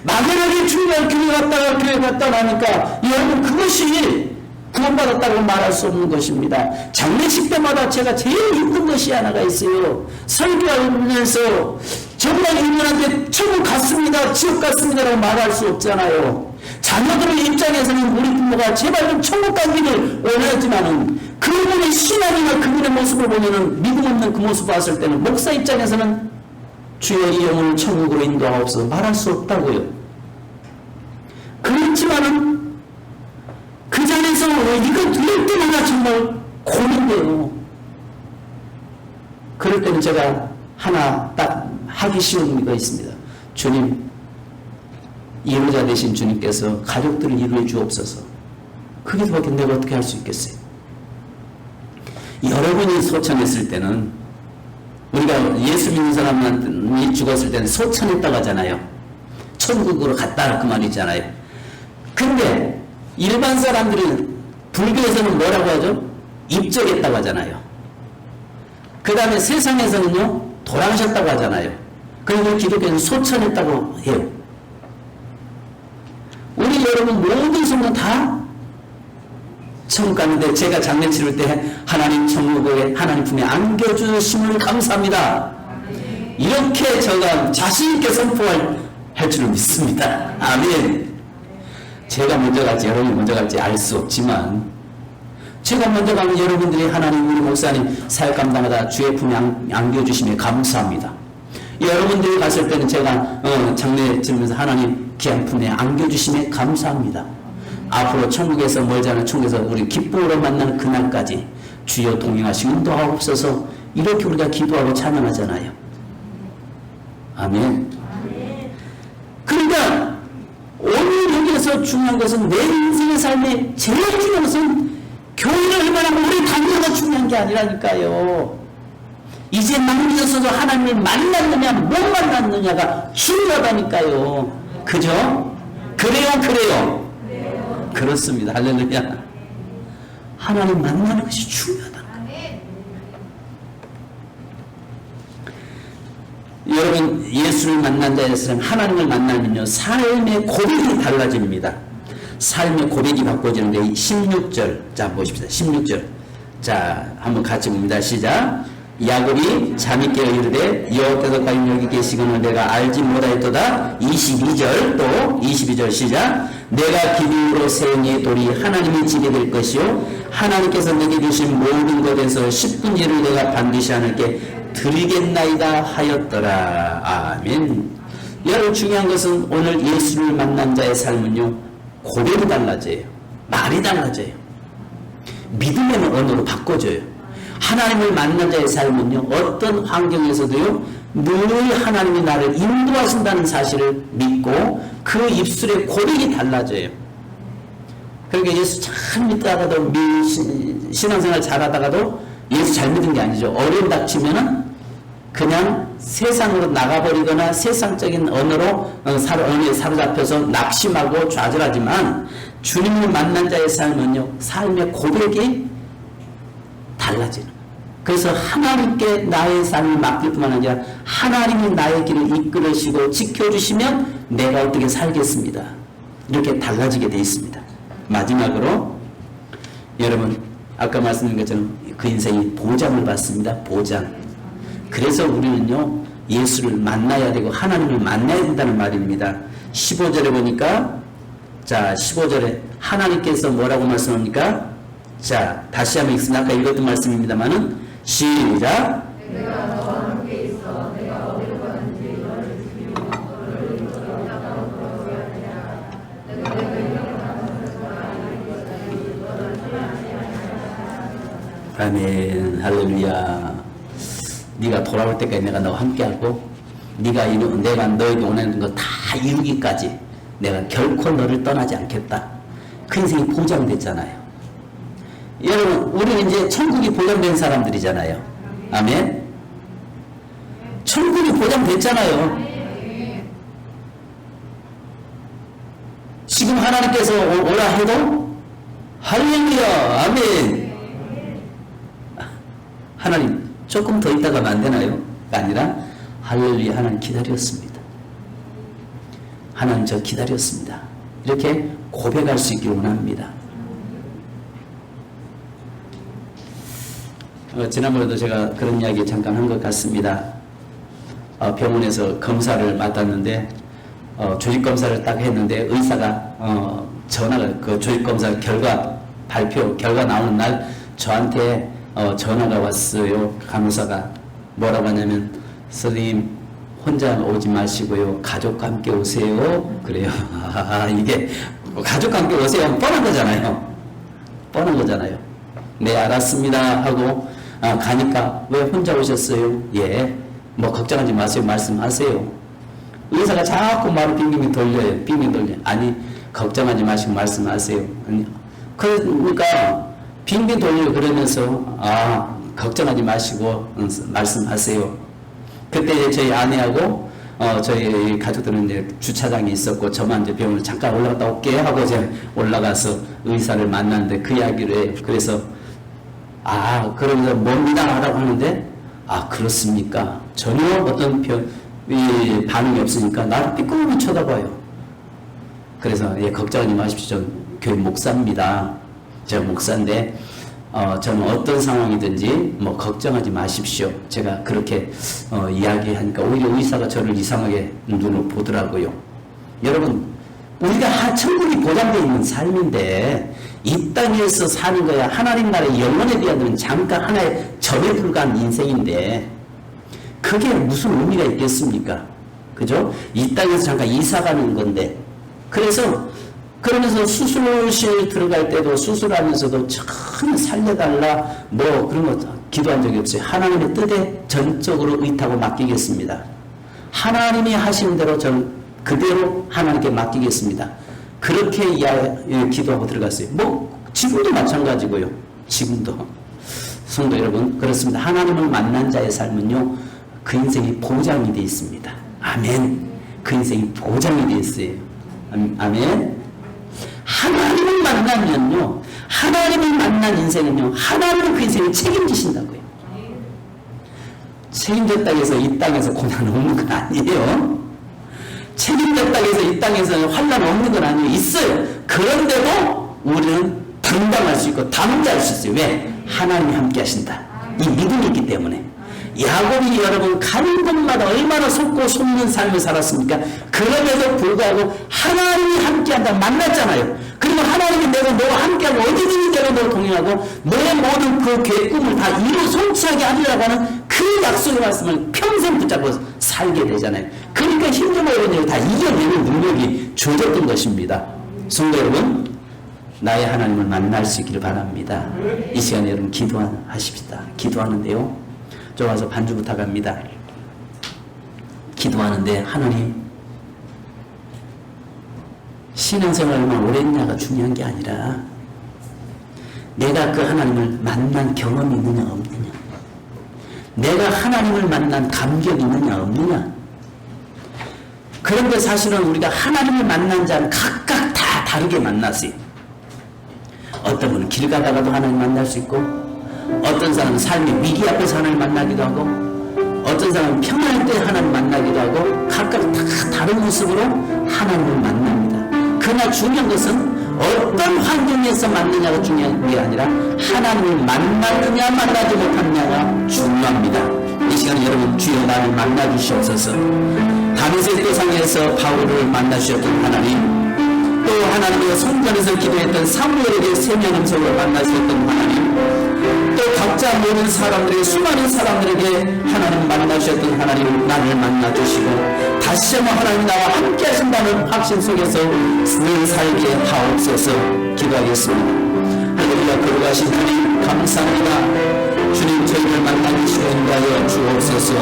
막연하게 중요한 교회 갔다 나니까 여러분 그것이 구원받았다고 말할 수 없는 것입니다. 장례식 때마다 제가 제일 힘든 것이 하나가 있어요. 설교하면서 정말 인간한테 천국 갔습니다, 지옥 갔습니다라고 말할 수 없잖아요. 자녀들의 입장에서는 우리 부모가 제발 좀 천국 가기를 원하지만은 그분의 신앙이나 그분의 모습을 보면은 믿음 없는 그 모습을 봤을 때는 목사 입장에서는 주여 이 영혼을 천국으로 인도하옵소서 말할 수 없다고요. 그렇지만은 그 자리에서 이거 들을 때마다 정말 고민돼요. 그럴 때는 제가 하나 딱 하기 쉬운 거 있습니다. 주님, 이루자 되신 주님께서 가족들을 이루어 주옵소서. 그게밖에 내가 어떻게 할 수 있겠어요? 여러분이 소천했을 때는 우리가 예수 믿는 사람이 죽었을 때는 소천했다고 하잖아요. 천국으로 갔다 그 말이잖아요. 근데 일반 사람들은 불교에서는 뭐라고 하죠? 입적했다고 하잖아요. 그 다음에 세상에서는요 돌아가셨다고 하잖아요. 그리고 기독교는 소천했다고 해요. 우리 여러분 모든 성도 다 천국 가는데 제가 장례 치를 때 하나님 천국에 하나님 품에 안겨주심을 감사합니다. 이렇게 제가 자신있게 선포할 줄은 믿습니다. 아멘. 제가 먼저 갈지 여러분이 먼저 갈지 알 수 없지만 제가 먼저 가면 여러분들이 하나님 우리 목사님 사역 감당하다 주의 품에 안겨주심에 감사합니다. 여러분들이 갔을 때는 제가 장례 치르면서 하나님 귀한 품에 안겨주심에 감사합니다. 앞으로 천국에서 멀지 않은 천국에서 우리 기쁨으로 만나는 그날까지 주여 동행하시고 인도하옵소서 이렇게 우리가 기도하고 찬양하잖아요. 아멘. 그러니까 여기서 중요한 것은 내 인생의 삶에 제일 중요한 것은 교회를 얼마나 오래 다니는 중요한 게 아니라니까요. 이제 남겨서도 하나님을 만났느냐 못 만났느냐가 중요하다니까요. 그죠? 그래요? 그렇습니다. 할렐루야. 하나님 만나는 것이 중요하다. 여러분, 예수를 만난 자에서는 하나님을 만나면요 삶의 고백이 달라집니다. 삶의 고백이 바꿔지는데 16절 자 보십시다. 16절 자 한번 같이 봅니다. 시작. 야곱이 잠이 깨어 이르되 여호와께서 과연 여기 계시거늘 내가 알지 못하였도다. 22절 또 22절 시작. 내가 기둥으로 세운 이 돌이 하나님의 집이 될 것이요 하나님께서 내게 주신 모든 것에서 10분의 1을 내가 반드시 하나님께 드리겠나이다 하였더라. 아멘. 여러분, 중요한 것은 오늘 예수를 만난 자의 삶은요 고백이 달라져요. 말이 달라져요. 믿음의 언어로 바꿔져요. 하나님을 만난 자의 삶은요 어떤 환경에서도요 늘 하나님이 나를 인도하신다는 사실을 믿고 그 입술의 고백이 달라져요. 그러니까 예수 잘 믿다가도 신앙생활 잘하다가도 예수 잘 믿은 게 아니죠. 어려움 닥치면은 그냥 세상으로 나가버리거나 세상적인 언어로 언어에 사로잡혀서 낙심하고 좌절하지만 주님을 만난 자의 삶은요 삶의 고백이 달라지는 거예요. 그래서 하나님께 나의 삶을 맡길 뿐만 아니라 하나님이 나의 길을 이끌으시고 지켜주시면 내가 어떻게 살겠습니다. 이렇게 달라지게 되어 있습니다. 마지막으로 여러분 아까 말씀드린 것처럼 그 인생이 보장을 받습니다. 보장. 그래서 우리는요 예수를 만나야 되고 하나님을 만나야 된다는 말입니다. 15절에 보니까 자 15절에 하나님께서 뭐라고 말씀합니까? 자 다시 한번 읽습니다. 아까 읽었던 말씀입니다만은 시작. 내가 너와 함께 있어 내가 어디로 가든지 너를 지키고 너를 인도하고 나가고 걸어서야 하리라. 내가 아멘. 할렐루야. 네가 돌아올 때까지 내가 너와 함께하고 네가 내가 너에게 원하는 거 다 이루기까지 내가 결코 너를 떠나지 않겠다. 그 인생이 보장됐잖아요. 여러분 우리는 이제 천국이 보장된 사람들이잖아요. 아멘. 천국이 보장됐잖아요. 지금 하나님께서 오라 해도 할렐루야 아멘. 하나님 조금 더 있다가 안 되나요? 아니라 할렐루야 하나님 기다렸습니다. 하나님 저 기다렸습니다. 이렇게 고백할 수 있기를 원합니다. 지난번에도 제가 그런 이야기 잠깐 한 것 같습니다. 병원에서 검사를 맡았는데 조직검사를 딱 했는데 의사가 전화가 그 조직검사 결과 나오는 날 저한테 전화가 왔어요. 간호사가 뭐라고 하냐면 선생님 혼자 오지 마시고요 가족과 함께 오세요. 그래요. 이게 가족과 함께 오세요 뻔한 거잖아요. 네 알았습니다 하고 가니까 왜 혼자 오셨어요? 예, 뭐 걱정하지 마세요 말씀하세요. 의사가 자꾸 말을 빙빙 돌려요. 아니 걱정하지 마시고 말씀하세요. 아니, 그러니까 빙빙 돌리고 그러면서 걱정하지 마시고 말씀하세요. 그때 이제 저희 아내하고 저희 가족들은 이제 주차장에 있었고 저만 이제 병원을 잠깐 올라갔다 올게 하고 이제 올라가서 의사를 만났는데 그 이야기를 해요. 그래서 그러면서 뭡니다 하라고 하는데 그렇습니까? 전혀 어떤 반응이 없으니까 나를 삐꾸만 쳐다봐요. 그래서 걱정하지 마십시오. 전 교회 목사입니다. 제가 목사인데 저는 어떤 상황이든지 뭐 걱정하지 마십시오. 제가 그렇게 이야기하니까 오히려 의사가 저를 이상하게 눈으로 보더라고요. 여러분 우리가 천국이 보장되어 있는 삶인데 이 땅에서 사는 거야 하나님 나라의 영혼에 대한 잠깐 하나의 점에 불과한 인생인데 그게 무슨 의미가 있겠습니까? 그죠? 이 땅에서 잠깐 이사 가는 건데 그러면서 수술실 들어갈 때도 수술하면서도 전혀 살려달라 뭐 그런 거 기도한 적이 없어요. 하나님의 뜻에 전적으로 의탁하고 맡기겠습니다. 하나님이 하시는 대로 전 그대로 하나님께 맡기겠습니다. 그렇게 기도하고 들어갔어요. 뭐 지금도 마찬가지고요. 지금도 성도 여러분 그렇습니다. 하나님을 만난 자의 삶은요 그 인생이 보장이 되어 있습니다. 아멘. 그 인생이 보장이 되어 있어요. 아멘. 하나님을 만나면요 하나님을 만난 인생은요 하나님은 그 인생을 책임지신다고요. 책임졌다고 해서 이 땅에서 고난 없는 건 아니에요. 책임졌다고 해서 이 땅에서 환난 없는 건 아니에요. 있어요. 그런데도 우리는 당당할 수 있고 담대할 수 있어요. 왜? 하나님이 함께 하신다. 이 믿음이 있기 때문에. 야곱이 여러분 가는 곳마다 얼마나 속고 속는 삶을 살았습니까? 그럼에도 불구하고 하나님이 함께한다 만났잖아요. 그리고 하나님이 내가 너와 함께하고 어디든지 내가 너를 동행하고 너의 모든 그 계획 꿈을 다 이루 성취하게 하리라고 하는 그 약속의 말씀을 평생 붙잡고 살게 되잖아요. 그러니까 힘들고 어려운 일을 다 이겨내는 능력이 주어졌던 것입니다. 성도 여러분 나의 하나님을 만날 수 있기를 바랍니다. 이 시간에 여러분 기도하십시다. 기도하는데요 좋아서 반주 부탁합니다. 기도하는데 하나님 신앙생활을 얼마나 오래 했냐가 중요한 게 아니라 내가 그 하나님을 만난 경험이 있느냐 없느냐 내가 하나님을 만난 감격이 있느냐 없느냐 그런데 사실은 우리가 하나님을 만난 자는 각각 다 다르게 만났어요. 어떤 분은 길 가다가도 하나님 만날 수 있고 어떤 사람은 삶의 위기 앞에서 하나님 만나기도 하고 어떤 사람은 평안할 때 하나님 만나기도 하고 각각 다 다른 모습으로 하나님을 만납니다. 그러나 중요한 것은 어떤 환경에서 만느냐가 중요한 게 아니라 하나님을 만났느냐 만나지 못했느냐가 중요합니다. 이 시간에 여러분 주여 나를 만나주시옵소서. 다윗의 도상에서 바울을 만나주셨던 하나님 또 하나님의 성전에서 기도했던 사무엘에게 세명 음성으로 만나주셨던 하나님 또 각자 모든 사람들에게 수많은 사람들에게 하나님 만나주셨던 하나님 나를 만나주시고 다시 한번 하나님 나와 함께 하신다는 확신 속에서 늘 살게 하옵소서. 기도하겠습니다. 할렐루야. 걸어가신 주님 감사합니다. 주님 저희를 만나주시고 인도하여 주옵소서.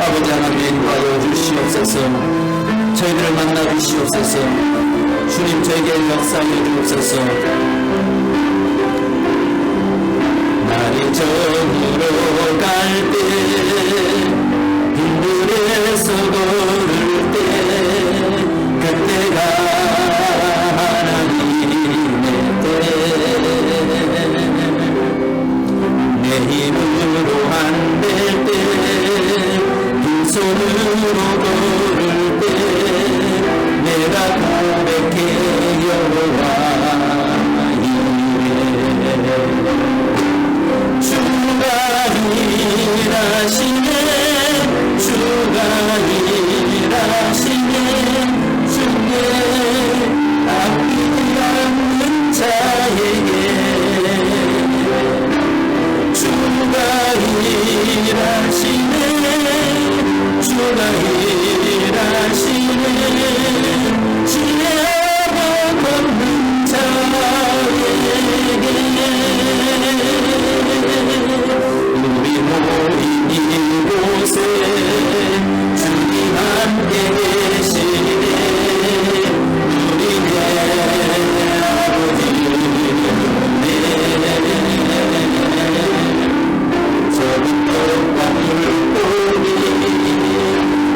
아버지 하나님 인도하여 주시옵소서. 저희들을 만나주시옵소서. 주님 저에게 역사하여 주옵소서. 날이 저으로 갈 때 빈들에서 걸을 때 그때가 하나님의 때 내 힘으로 안 될 때 빈손으로 걸을 때 내가 고백해 여호와 주가 일하시네 주가 일하시네 주의 아끼지 않는 자에게 주가 일하시네 주가 일하시네 지혜가 걷는 자에게 우리 모인 이곳에 주님 함께 계시네 우리 내 아버지네 저기 떡과 물고기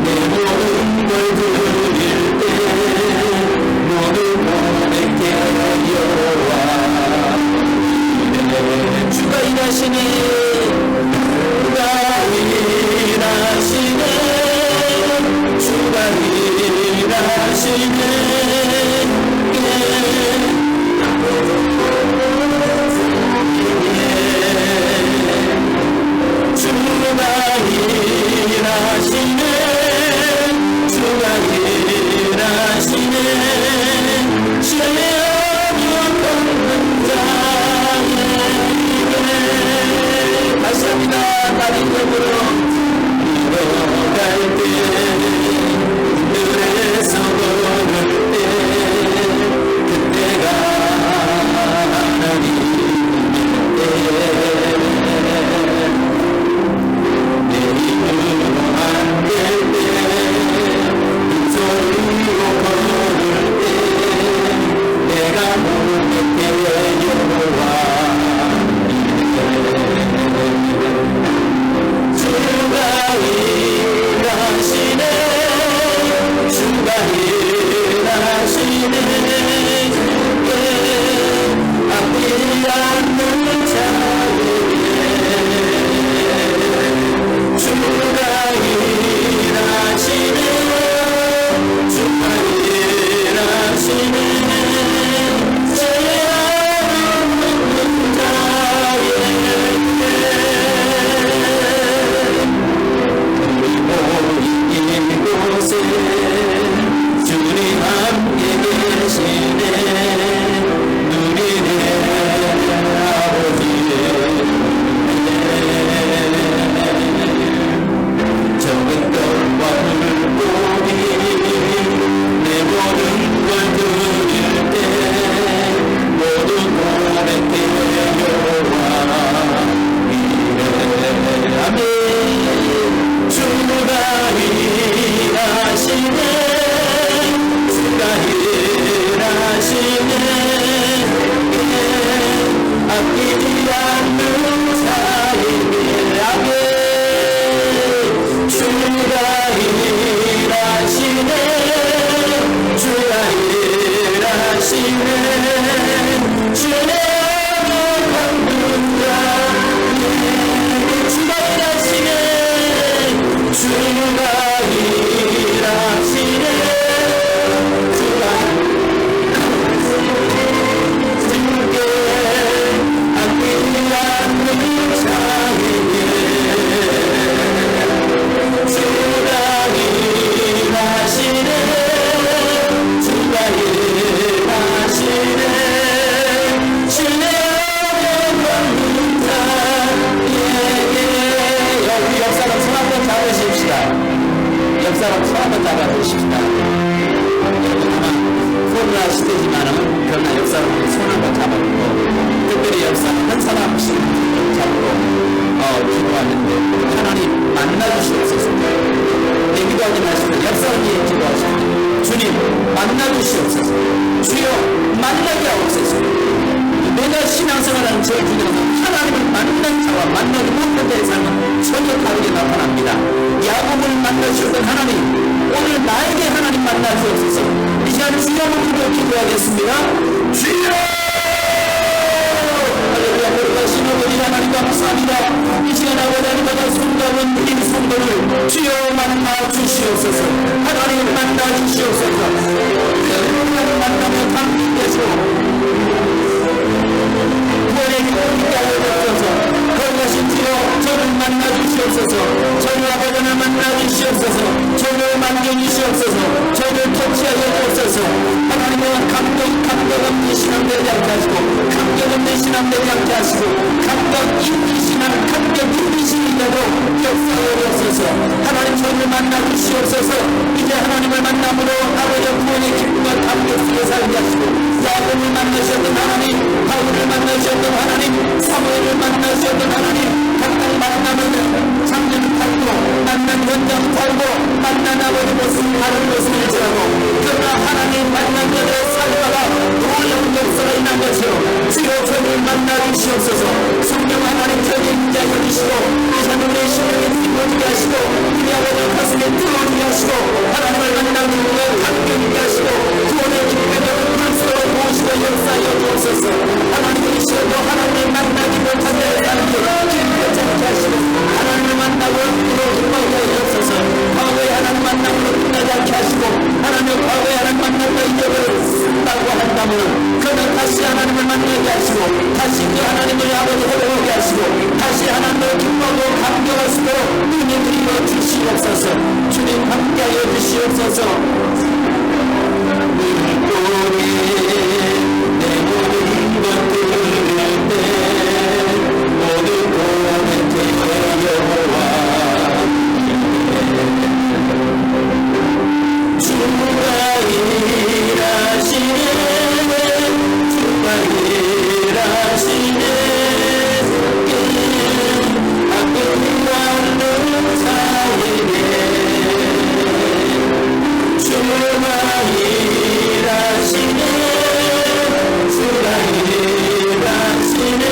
내 모든 걸 드릴 때 모두 고백해 여호와 주가 일하시네 주가 일하시네 주가 일하시네 주가 일하시네 주가 일하시네 시험이 없는 자에게 감사합니다. 나를 힘으로 걸어갈 때 들에서 걸을 역사로 손한번 잡아주십시다. 여러분 아마 코로나 시대지만은 그러나 역사로 손한번 잡아주고 특별히 역사 한 사람씩 잡고 기도하는데 하나님 만나주시옵소서. 내 기도하지 마시고 역사를 위해 기도하시고 주님 만나주시옵소서. 주여 만나게 하옵소서. 내가 신앙생활하는 제일 중요한 것은 하나님을 만난 자와 만나지 못한 자의 삶은 전혀 다르게 나타납니다. 야곱을 만나주셨던 하나님, 오늘 나에게 하나님 만나주옵소서. 이 시간 주여 부르고 기도하겠습니다. 주여! 할렐루야. 거룩하신 아버지 하나님 감사합니다. 이 시간 아버지 하나님과 손잡은 이 손들을 주여 만나주시옵소서. 하나님 만나주시옵소서. 하나님 만나면 감격되시고 거룩하신 주여 저를 만나주시옵소서. 저를 아버지를 만나주시옵소서. 저를 만져주시옵소서. 저를 터치하여 주옵소서. 하나님은 감격 없는 신앙 되지 않게 하시고 감격 없는 신앙 되지 않게 하시고 감격 있는 신앙 감격 있는 신이라도 역사하여 주옵소서. 하나님 저를 만나주시옵소서. 이제 하나님을 만남으로 아버지의 구원의 기쁨과 감격 속에 살게 하시고 야곱을 만나셨던 하나님, 바울을 만나셨던 하나님, 사무엘을 만나셨던 하나님, 각각 만나면 장면 달고 만난 현장 달고 만난 아버지 모습이 다른 모습일지라도 그러나 하나님 만난 자들의 살다가 놀라운 역사가 있는 것이요 주여 저를 만나주시옵소서. 성령 하나님 저에게 인자해 주시고 이 사람의 심령에 뜨거워지게 하시고 우리 아버지 가슴에 뜨거워지게 하시고 하나님을 만나는 것을 감격 있게 하시고 구원의 기쁨에 불스러워 보시고 역사하여 주옵소서. 하나님의 시간도 하나님을 만나지 못한 자의 삶을 기쁘지 않게 하시고 하나님을 만나고 기뻐하게 하옵소서. 과거에 하나님 만남으로 끝나지 않게 하시고 하나님 과거에 하나님 만남과 잊어버렸다고 한다면 그는 다시 하나님을 만나게 하시고 다시 그 하나님을 아버지 회복하게 하시고 다시 하나님을 기뻐하고 감격할 수 있도록 눈이 들여 주시옵소서. 주님 함께하여 주시옵소서. 내 모든 것들을 모든 구원의 여호와 주가 일하시네 주가 일하시네 아픔과 눈 사이에 주가 일하시네 주가 일하시네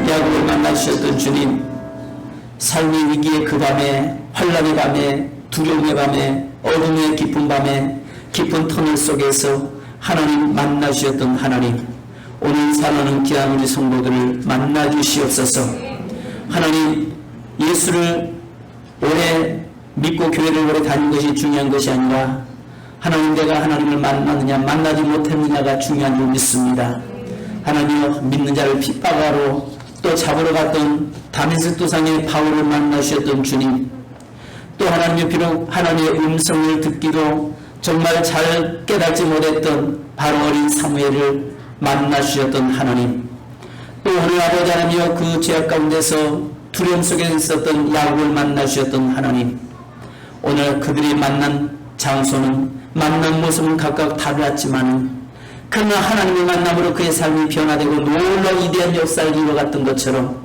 야곱을 만나주셨던 주님, 삶의 위기의 그 밤에, 환란의 밤에, 두려움의 밤에, 어둠의 깊은 밤에, 깊은 터널 속에서 하나님 만나주셨던 하나님, 오늘 살아가는 귀한 우리 성도들을 만나주시옵소서. 하나님, 예수를 오래 믿고 교회를 오래 다닌 것이 중요한 것이 아니라 하나님, 내가 하나님을 만나느냐 만나지 못했느냐가 중요한 줄 믿습니다. 하나님이여, 믿는 자를 핍박하러 또 잡으러 갔던 다메섹도상의 바울을 만나주셨던 주님, 또 하나님의 비록 하나님의 음성을 듣기도 정말 잘 깨닫지 못했던 바로 어린 사무엘을 만나주셨던 하나님, 또 오늘 아버지 하나님이여 그 죄악 가운데서 두려움 속에 있었던 야곱을 만나주셨던 하나님, 오늘 그들이 만난 장소는 만난 모습은 각각 달랐지만 그러나 하나님의 만남으로 그의 삶이 변화되고 놀라운 위대한 역사를 이루어갔던 것처럼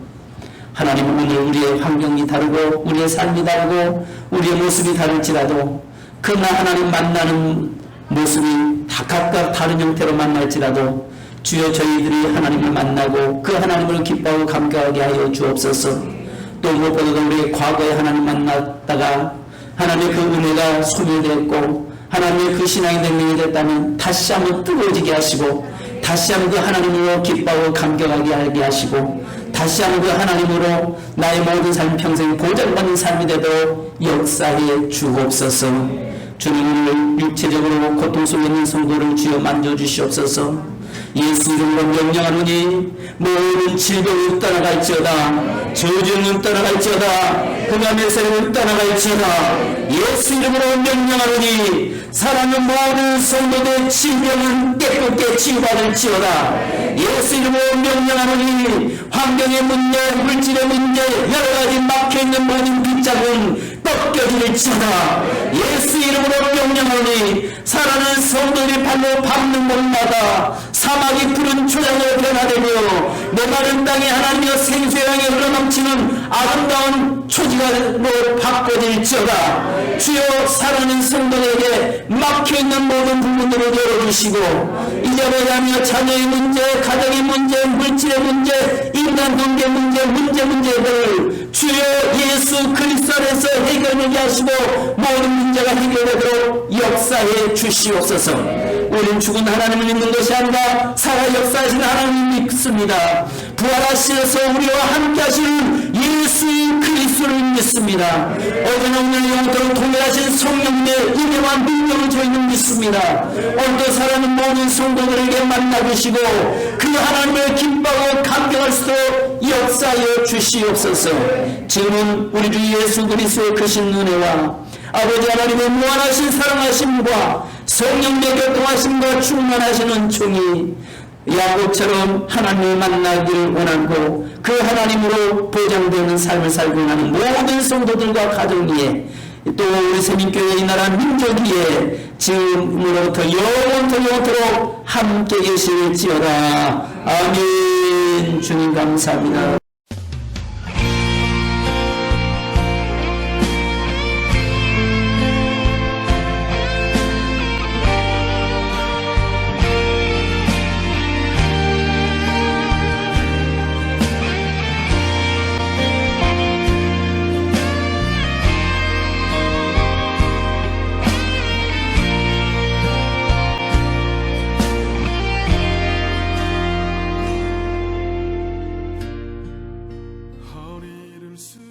하나님은 오늘 우리의 환경이 다르고 우리의 삶이 다르고 우리의 모습이 다를지라도 그러나 하나님 만나는 모습이 다 각각 다른 형태로 만날지라도 주여 저희들이 하나님을 만나고 그 하나님을 기뻐하고 감격하게 하여 주옵소서. 또 무엇보다도 우리의 과거에 하나님 만났다가 하나님의 그 은혜가 소멸되었고 하나님의 그 신앙이 능력이 됐다면 다시 한번 뜨거워지게 하시고 다시 한번 그 하나님으로 기뻐하고 감격하게 하게 하시고 다시 한번 그 하나님으로 나의 모든 삶 평생 보장받는 삶이 되도록 역사해 주옵소서. 주님, 오늘 육체적으로 고통 속에 있는 성도를 주여 만져주시옵소서. 예수 이름으로 명령하노니 모든 질병을 떠나갈지어다, 저주는 떠나갈지어다, 흑암의 세력은 떠나갈지어다. 예수 이름으로 명령하노니 사랑하는 모든 성도들의 질병은 깨끗게 치유받을지어다. 예수 이름으로 명령하노니 환경의 문제, 물질의 문제, 여러가지 막혀있는 모든 빗장은 벗겨질지어다. 예수 이름으로 명령하노니 사랑하는 성도들이 발로 밟는 곳마다 사막이 푸른 초장으로 변화되며 메마른 땅에 하나님의 생수의 향이 흘러넘치는 아름다운 초지가로 바꿔질지어다. 주여 사랑하는 성도들에게 막혀있는 모든 부분들을 열어주시고 잊어버리며 자녀의 문제, 가정의 문제, 물질의 문제, 인간관계 문제들을 주여 예수 그리스도 안에서 해결되게 하시고 모든 문제가 해결되도록 역사해 주시옵소서. 우리는 죽은 하나님을 믿는 것이 아니라 살아 역사하시는 하나님을 믿습니다. 부활하셔서 우리와 함께 하시는 예수 그리스도를 믿습니다. 어제나 오늘 영원토록 동일하신 성령님의 임재와 능력을 저희는 믿습니다. 오늘도 살아있는 모든 성도들에게 만나주시고 그 하나님을 기뻐하고 감격할 수 있도록 역사하여 주시옵소서. 지금은 우리 주 예수 그리스도의 크신 은혜와 아버지 하나님의 무한하신 사랑하심과 성령의 교통하심과 충만하시는 종이 야곱처럼 하나님을 만나기를 원하고 그 하나님으로 보장되는 삶을 살고 하는 모든 성도들과 가정 위에 또 우리 세민교회 이 나라 민족 위에 지금으로부터 영원토록 함께 계실지어다. 아멘. 주님 감사합니다. 허리를 숙여